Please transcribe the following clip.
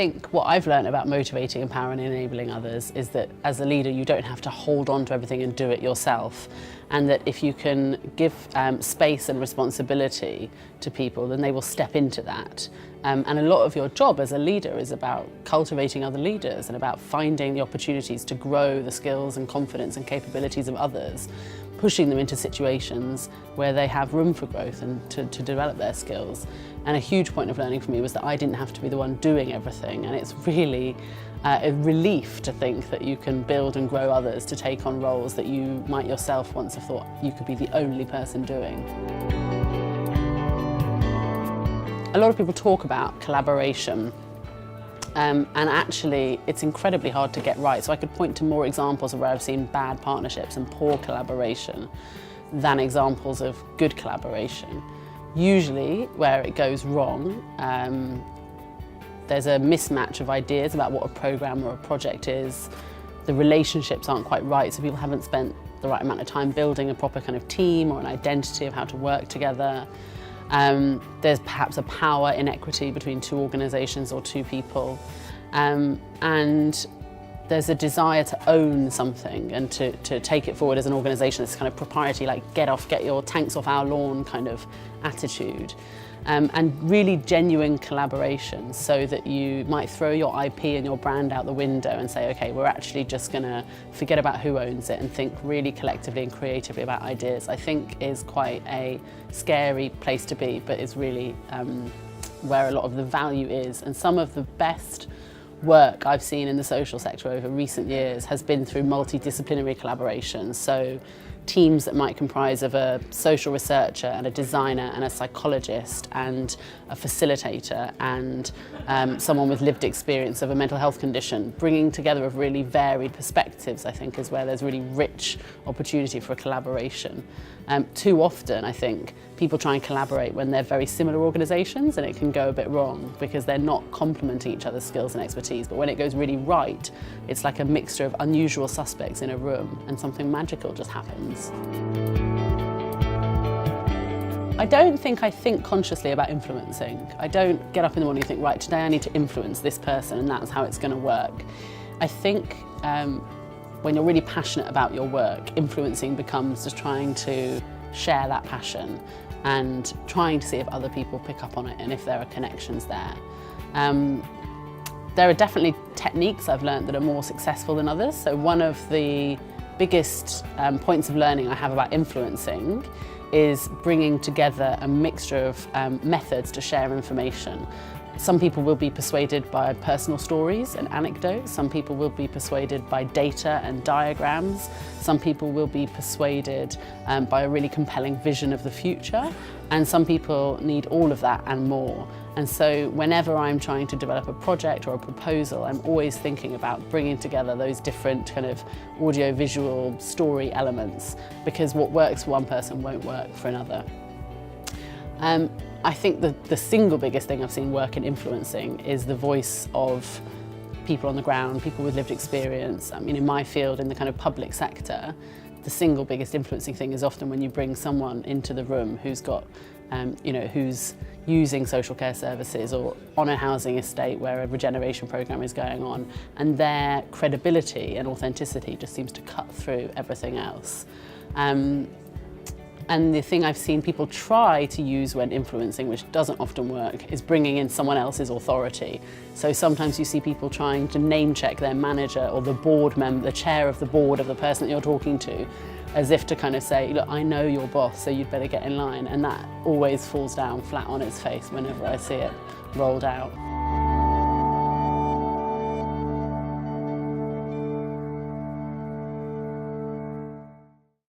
think what I've learned about motivating, empowering and enabling others is that as a leader you don't have to hold on to everything and do it yourself, and that if you can give space and responsibility to people, then they will step into that. And a lot of your job as a leader is about cultivating other leaders and about finding the opportunities to grow the skills and confidence and capabilities of others, pushing them into situations where they have room for growth and to develop their skills. And a huge point of learning for me was that I didn't have to be the one doing everything, and it's really a relief to think that you can build and grow others to take on roles that you might yourself once have thought you could be the only person doing. A lot of people talk about collaboration, and actually it's incredibly hard to get right. So I could point to more examples of where I've seen bad partnerships and poor collaboration than examples of good collaboration. Usually where it goes wrong, there's a mismatch of ideas about what a programme or a project is. The relationships aren't quite right, so people haven't spent the right amount of time building a proper kind of team or an identity of how to work together. There's perhaps a power inequity between two organisations or two people, and there's a desire to own something and to take it forward as an organisation. This kind of propriety, like get your tanks off our lawn kind of attitude, and really genuine collaboration, so that you might throw your IP and your brand out the window and say, okay, we're actually just going to forget about who owns it and think really collectively and creatively about ideas. I think is quite a scary place to be, but is really where a lot of the value is. And some of the best work I've seen in the social sector over recent years has been through multidisciplinary collaboration. So teams that might comprise of a social researcher and a designer and a psychologist and a facilitator and someone with lived experience of a mental health condition. Bringing together of really varied perspectives, I think, is where there's really rich opportunity for a collaboration. Too often, I think, people try and collaborate when they're very similar organisations, and it can go a bit wrong because they're not complementing each other's skills and expertise. But when it goes really right, it's like a mixture of unusual suspects in a room and something magical just happens. I don't think I think consciously about influencing. I don't get up in the morning and think, right, today I need to influence this person and that's how it's going to work. I think when you're really passionate about your work, influencing becomes just trying to share that passion and trying to see if other people pick up on it and if there are connections there. There are definitely techniques I've learned that are more successful than others. So one of the biggest points of learning I have about influencing is bringing together a mixture of methods to share information. Some people will be persuaded by personal stories and anecdotes. Some people will be persuaded by data and diagrams. Some people will be persuaded by a really compelling vision of the future. And some people need all of that and more. And so whenever I'm trying to develop a project or a proposal, I'm always thinking about bringing together those different kind of audio-visual story elements, because what works for one person won't work for another. I think the single biggest thing I've seen work in influencing is the voice of people on the ground, people with lived experience. I mean, in my field, in the kind of public sector, the single biggest influencing thing is often when you bring someone into the room who's got, who's using social care services or on a housing estate where a regeneration programme is going on, and their credibility and authenticity just seems to cut through everything else. And the thing I've seen people try to use when influencing, which doesn't often work, is bringing in someone else's authority. So sometimes you see people trying to name check their manager or the board member, the chair of the board of the person that you're talking to, as if to kind of say, look, I know your boss, so you'd better get in line. And that always falls down flat on its face whenever I see it rolled out.